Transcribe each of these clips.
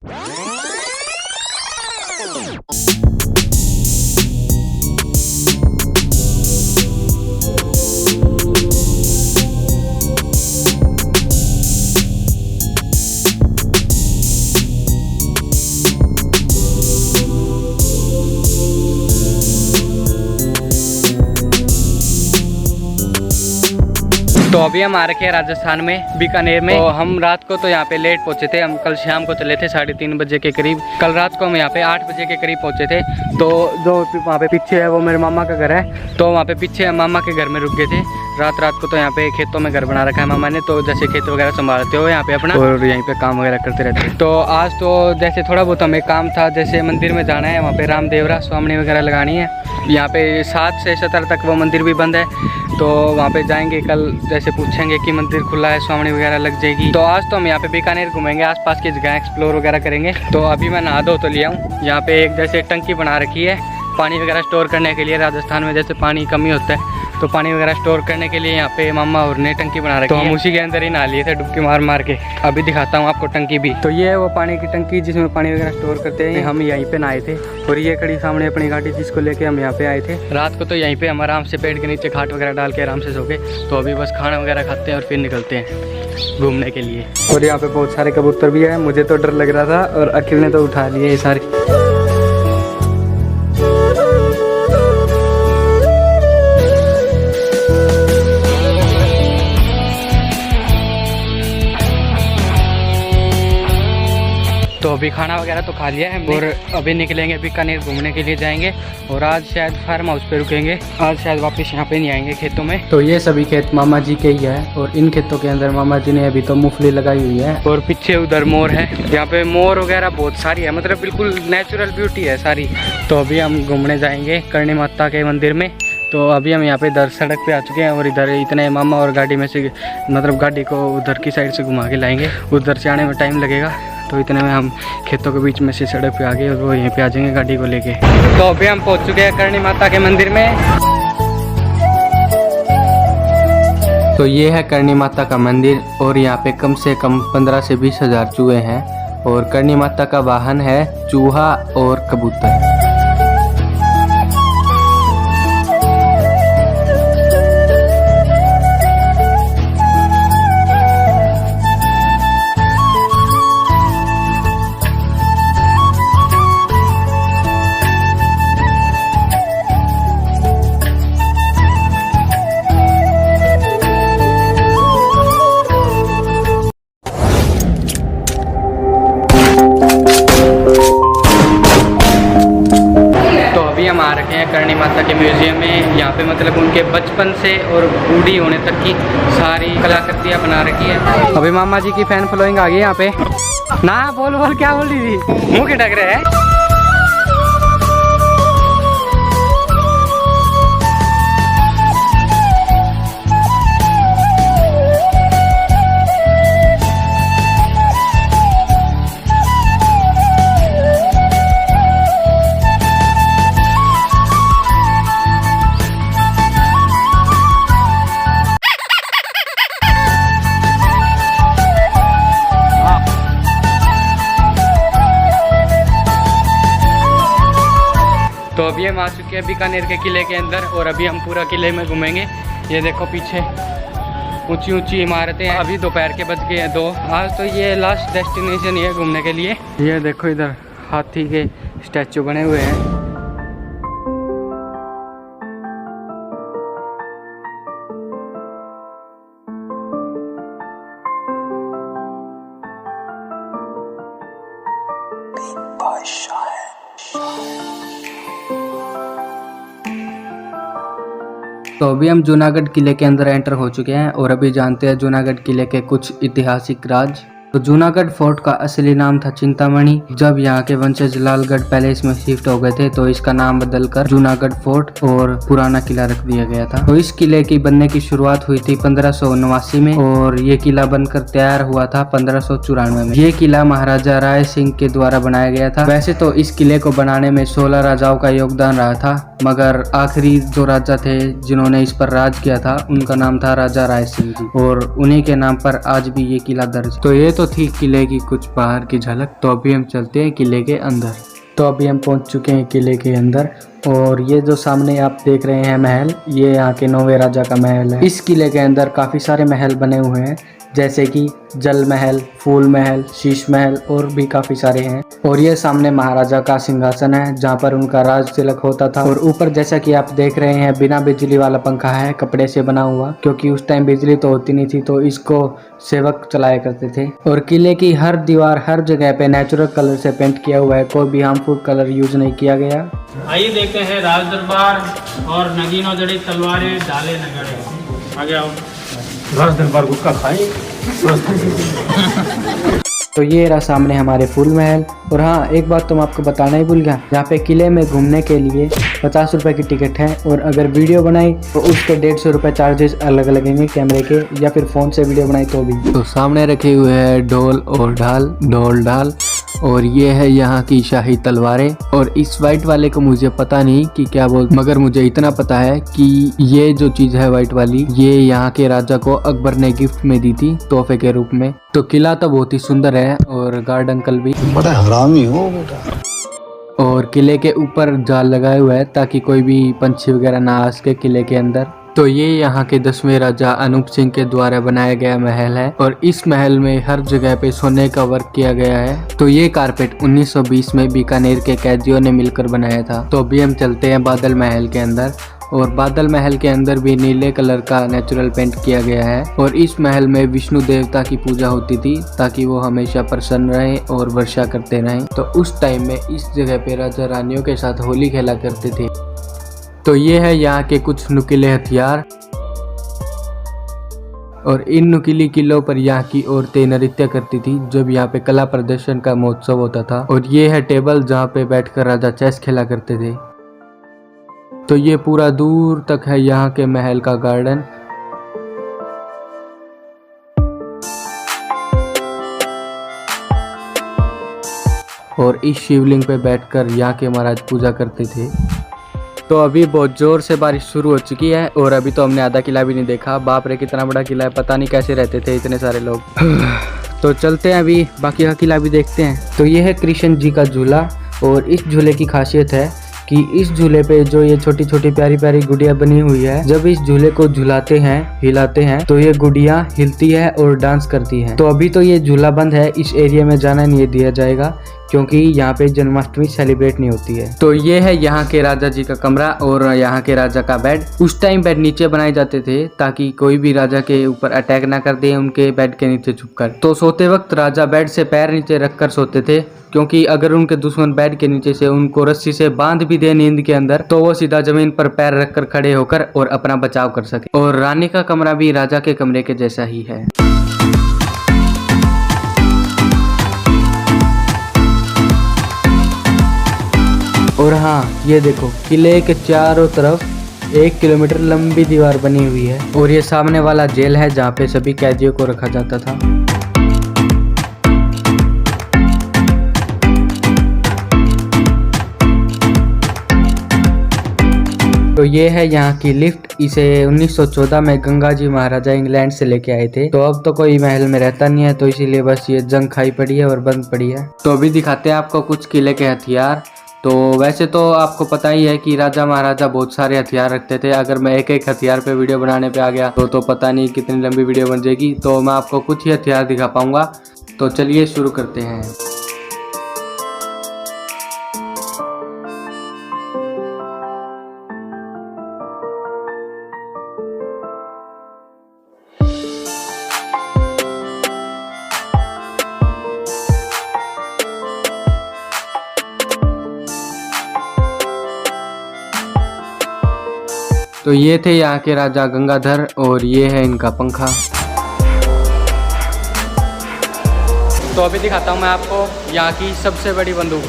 तो अभी हम आ रखे हैं राजस्थान में बीकानेर में। तो हम रात को तो यहाँ पे लेट पहुँचे थे। हम कल शाम को चले थे 3:30 बजे के करीब। कल रात को हम यहाँ पे 8 बजे के करीब पहुँचे थे। तो जो वहाँ पे पीछे है वो मेरे मामा का घर है। तो वहाँ पे पीछे मामा के घर में रुक गए थे रात को। तो यहाँ पे खेतों में घर बना रखा है मामा ने। तो जैसे खेत वगैरह संभालते हो यहाँ पे अपना, और यहीं पे काम वगैरह करते रहते हैं। तो आज तो जैसे थोड़ा बहुत हमें काम था, जैसे मंदिर में जाना है, वहाँ पे रामदेवरा स्वामी वगैरह लगानी है। यहाँ पे 7 से 17 तक वो मंदिर भी बंद है। तो वहाँ पे जाएंगे कल, जैसे पूछेंगे कि मंदिर खुला है, स्वामी वगैरह लग जाएगी। तो आज तो हम यहाँ पे बीकानेर घूमेंगे, आसपास की जगह एक्सप्लोर वगैरह करेंगे। तो अभी मैं नहा धो तो लिया हूँ। यहाँ पे एक जैसे टंकी बना रखी है पानी वगैरह स्टोर करने के लिए। राजस्थान में जैसे पानी कमी होता है तो पानी वगैरह स्टोर करने के लिए यहाँ पे मामा और ने टंकी बना रखी है। तो हम उसी के अंदर ही नहा लिए थे डुबकी मार मार के। अभी दिखाता हूँ आपको टंकी भी। तो ये है वो पानी की टंकी जिसमें पानी वगैरह स्टोर करते हैं। हम यहीं पे नहाए थे। और ये खड़ी सामने अपनी गाड़ी जिसको लेके हम यहाँ पे आए थे। रात को तो यहीं पे हम आराम से पेड़ के नीचे खाट वगैरह डाल के आराम से सो गए। तो अभी बस खाना वगैरह खाते हैं और फिर निकलते हैं घूमने के लिए। और यहाँ पे बहुत सारे कबूतर भी है। मुझे तो डर लग रहा था और अखिल ने तो उठा लिए ये सारे। तो अभी खाना वगैरह तो खा लिया है और अभी निकलेंगे बीकानेर घूमने के लिए जाएंगे। और आज शायद फार्म हाउस पे रुकेंगे। आज शायद वापस यहाँ पे नहीं आएंगे खेतों में। तो ये सभी खेत मामा जी के ही है। और इन खेतों के अंदर मामा जी ने अभी तो मूंगफली लगाई हुई है। और पीछे उधर मोर है। यहाँ पे मोर वगैरह बहुत सारी है, मतलब बिल्कुल नेचुरल ब्यूटी है सारी। तो अभी हम घूमने जाएंगे करणी माता के मंदिर में। तो अभी हम यहाँ पे इधर सड़क पे आ चुके हैं। और इधर इतने मामा और गाड़ी में से, मतलब गाड़ी को उधर की साइड से घुमा के लाएंगे। उधर से आने में टाइम लगेगा। तो इतने में हम खेतों के बीच में से सड़क पे आ गए और वो यहीं पे आ जाएंगे गाड़ी को लेके। तो अभी हम पहुंच चुके हैं करणी माता के मंदिर में। तो ये है करणी माता का मंदिर। और यहाँ पे कम से कम 15 से 20 हज़ार चूहे हैं। और करणी माता का वाहन है चूहा और कबूतर। हम आ रखे हैं करणी माता के म्यूजियम में। यहाँ पे मतलब उनके बचपन से और बूढ़ी होने तक की सारी कलाकृतियाँ बना रखी है। अभी मामा जी की फैन फॉलोइंग आ गई यहाँ पे ना। बोल क्या बोल रही थी, मुँह के ढक रहे हैं। तो अभी हम आ चुके हैं बीकानेर के किले के अंदर। और अभी हम पूरा किले में घूमेंगे। ये देखो पीछे ऊंची ऊंची इमारतें हैं। अभी दोपहर के बज गए हैं 2। आज तो ये लास्ट डेस्टिनेशन है घूमने के लिए। ये देखो इधर हाथी के स्टैचू बने हुए हैं। तो अभी हम जूनागढ़ किले के अंदर एंटर हो चुके हैं। और अभी जानते हैं जूनागढ़ किले के कुछ ऐतिहासिक राज। तो जूनागढ़ फोर्ट का असली नाम था चिंतामणि। जब यहाँ के वंशज लालगढ़ पैलेस में शिफ्ट हो गए थे तो इसका नाम बदलकर जूनागढ़ फोर्ट और पुराना किला रख दिया गया था। तो इस किले की बनने की शुरुआत हुई थी 1579 में। और ये किला बनकर तैयार हुआ था 1594 में। ये किला महाराजा राय सिंह के द्वारा बनाया गया था। वैसे तो इस किले को बनाने में 16 राजाओं का योगदान रहा था, मगर आखिरी जो राजा थे जिन्होंने इस पर राज किया था उनका नाम था राजा राय सिंह जी। और उन्हीं के नाम पर आज भी ये किला दर्ज। तो ये तो तो थी किले की कुछ बाहर की झलक, तो अभी हम चलते हैं किले के अंदर। तो अभी हम पहुंच चुके हैं किले के अंदर, और ये जो सामने आप देख रहे हैं महल, ये यहाँ के 9वें राजा का महल है। इस किले के अंदर काफ़ी सारे महल बने हुए हैं, जैसे कि जल महल, फूल महल, शीश महल और भी काफ़ी सारे हैं। और ये सामने महाराजा का सिंहासन है जहाँ पर उनका राज तिलक होता था। और ऊपर जैसा कि आप देख रहे हैं बिना बिजली वाला पंखा है, कपड़े से बना हुआ, क्योंकि उस टाइम बिजली तो होती नहीं थी, तो इसको सेवक चलाया करते थे। और किले की हर दीवार, हर जगह पे नेचुरल कलर से पेंट किया हुआ है, कोई भी हार्मफुल कलर यूज नहीं किया गया। आइए देखते हैं राज दरबार और नगीनों जड़ी तलवारें डाले नगड़े। आ जाओ राज दरबार गुटका खाएं। तो ये रहा सामने हमारे फूल महल। और हाँ, एक बात तो मैं आपको बताना ही भूल गया, यहाँ पे किले में घूमने के लिए 50 रुपए की टिकट है, और अगर वीडियो बनाई तो उसके 150 रुपए चार्जेस अलग लगेंगे कैमरे के, या फिर फ़ोन से वीडियो बनाई तो भी। तो सामने रखे हुए हैं ढोल और ढाल, और ये है यहाँ की शाही तलवारें। और इस वाइट वाले को मुझे पता नहीं कि क्या बोल, मगर मुझे इतना पता है कि ये जो चीज है वाइट वाली, ये यहाँ के राजा को अकबर ने गिफ्ट में दी थी तोहफे के रूप में। तो किला तो बहुत ही सुंदर है, और गार्ड अंकल भी बड़ा हरामी हो बेटा। और किले के ऊपर जाल लगाए हुआ है ताकि कोई भी पंछी वगैरह ना आ सके किले के अंदर। तो ये यहाँ के 10वें राजा अनूप सिंह के द्वारा बनाया गया महल है, और इस महल में हर जगह पे सोने का वर्क किया गया है। तो ये कारपेट 1920 में बीकानेर के कैदियों ने मिलकर बनाया था। तो अभी हम चलते हैं बादल महल के अंदर, और बादल महल के अंदर भी नीले कलर का नेचुरल पेंट किया गया है। और इस महल में विष्णु देवता की पूजा होती थी ताकि वो हमेशा प्रसन्न रहे और वर्षा करते रहें। तो उस टाइम में इस जगह पे राजा रानियों के साथ होली खेला करते थे। तो ये है यहाँ के कुछ नुकीले हथियार, और इन नुकीली किलों पर यहाँ की औरतें नृत्य करती थी जब यहाँ पे कला प्रदर्शन का महोत्सव होता था। और ये है टेबल जहाँ पे बैठकर राजा चेस खेला करते थे। तो ये पूरा दूर तक है यहाँ के महल का गार्डन। और इस शिवलिंग पे बैठकर यहाँ के महाराज पूजा करते थे। तो अभी बहुत जोर से बारिश शुरू हो चुकी है, और अभी तो हमने आधा किला भी नहीं देखा। बाप रे कितना बड़ा किला है, पता नहीं कैसे रहते थे इतने सारे लोग। तो चलते हैं अभी बाकी का किला भी देखते हैं। तो ये है कृष्ण जी का झूला, और इस झूले की खासियत है कि इस झूले पे जो ये छोटी छोटी प्यारी प्यारी गुड़िया बनी हुई है, जब इस झूले को झुलाते हैं, हिलाते हैं, तो ये गुड़िया हिलती है और डांस करती है। तो अभी तो ये झूला बंद है, इस एरिया में जाना नहीं दिया जाएगा क्योंकि यहाँ पे जन्माष्टमी सेलिब्रेट नहीं होती है। तो ये है यहाँ के राजा जी का कमरा और यहाँ के राजा का बेड। उस टाइम बेड नीचे बनाए जाते थे ताकि कोई भी राजा के ऊपर अटैक ना कर दे उनके बेड के नीचे छुपकर। तो सोते वक्त राजा बेड से पैर नीचे रखकर सोते थे, क्योंकि अगर उनके दुश्मन बेड के नीचे से उनको रस्सी से बांध भी दे नींद के अंदर, तो वो सीधा जमीन पर पैर रखकर खड़े होकर और अपना बचाव कर सके। और रानी का कमरा भी राजा के कमरे के जैसा ही है। और हाँ, ये देखो किले के चारों तरफ 1 किलोमीटर लंबी दीवार बनी हुई है, और ये सामने वाला जेल है जहाँ पे सभी कैदियों को रखा जाता था। तो ये है यहाँ की लिफ्ट। इसे 1914 में गंगा जी महाराजा इंग्लैंड से लेके आए थे। तो अब तो कोई महल में रहता नहीं है, तो इसीलिए बस ये जंग खाई पड़ी है और बंद पड़ी है। तो अभी दिखाते हैं आपको कुछ किले के हथियार। तो वैसे तो आपको पता ही है कि राजा महाराजा बहुत सारे हथियार रखते थे। अगर मैं एक एक हथियार पे वीडियो बनाने पे आ गया तो पता नहीं कितनी लंबी वीडियो बन जाएगी। तो मैं आपको कुछ ही हथियार दिखा पाऊंगा। तो चलिए शुरू करते हैं। तो ये थे यहाँ के राजा गंगाधर, और ये है इनका पंखा। तो अभी दिखाता हूँ मैं आपको यहाँ की सबसे बड़ी बंदूक।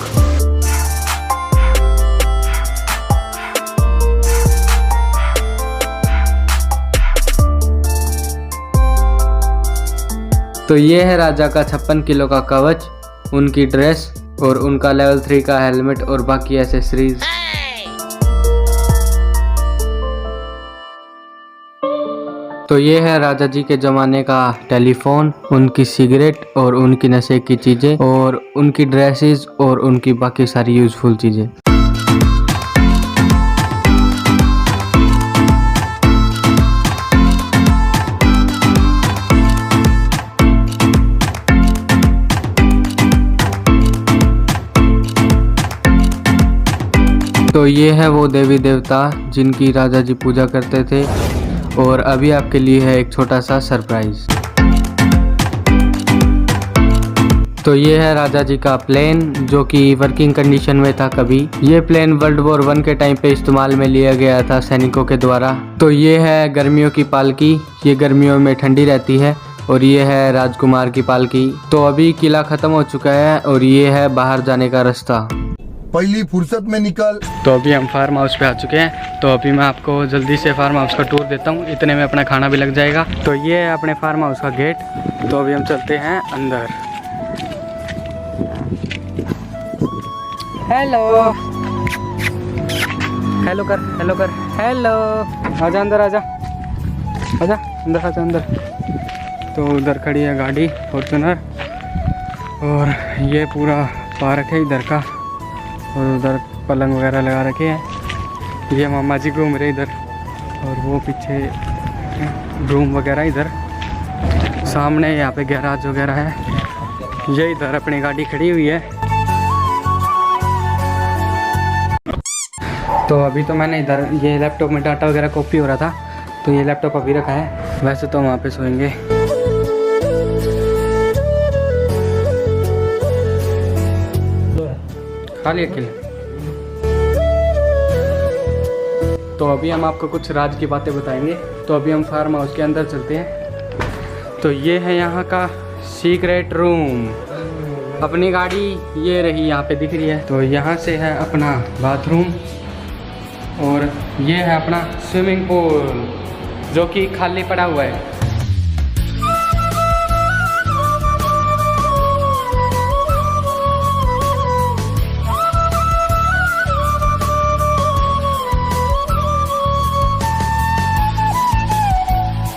तो ये है राजा का 56 किलो का कवच, उनकी ड्रेस और उनका लेवल 3 का हेलमेट और बाकी एसेसरीज। तो ये है राजा जी के ज़माने का टेलीफोन, उनकी सिगरेट और उनकी नशे की चीज़ें और उनकी ड्रेसेस और उनकी बाकी सारी यूज़फुल चीज़ें। तो ये है वो देवी देवता जिनकी राजा जी पूजा करते थे और अभी आपके लिए है एक छोटा सा सरप्राइज। तो ये है राजा जी का प्लेन जो कि वर्किंग कंडीशन में था कभी। ये प्लेन वर्ल्ड वॉर 1 के टाइम पे इस्तेमाल में लिया गया था सैनिकों के द्वारा। तो ये है गर्मियों की पालकी, ये गर्मियों में ठंडी रहती है और ये है राजकुमार की पालकी। तो अभी किला खत्म हो चुका है और ये है बाहर जाने का रास्ता। पहली फुर्सत में निकल। तो अभी हम फार्म हाउस पे आ चुके हैं। तो अभी मैं आपको जल्दी से फार्म हाउस का टूर देता हूँ, इतने में अपना खाना भी लग जाएगा। तो ये है अपने फार्म हाउस का गेट। तो अभी हम चलते हैं अंदर। हेलो हेलो कर, हेलो कर, हेलो। आजा अंदर, आजा आजा अंदर, आजा अंदर। तो उधर खड़ी है गाड़ी फॉर्च्यूनर और ये पूरा पार्क है इधर का और उधर पलंग वगैरह लगा रखे हैं। ये मामा जी घूम रहे इधर और वो पीछे रूम वगैरह इधर सामने। यहाँ पे गैराज वगैरह है। ये इधर अपनी गाड़ी खड़ी हुई है। तो अभी तो मैंने इधर ये लैपटॉप में डाटा वगैरह कॉपी हो रहा था तो ये लैपटॉप अभी रखा है। वैसे तो वहाँ पे सोएंगे। खाली अकेले। तो अभी हम आपको कुछ राज की बातें बताएंगे। तो अभी हम फार्म हाउस के अंदर चलते हैं। तो ये है यहाँ का सीक्रेट रूम। अपनी गाड़ी ये रही यहाँ पे दिख रही है। तो यहाँ से है अपना बाथरूम और ये है अपना स्विमिंग पूल जो कि खाली पड़ा हुआ है।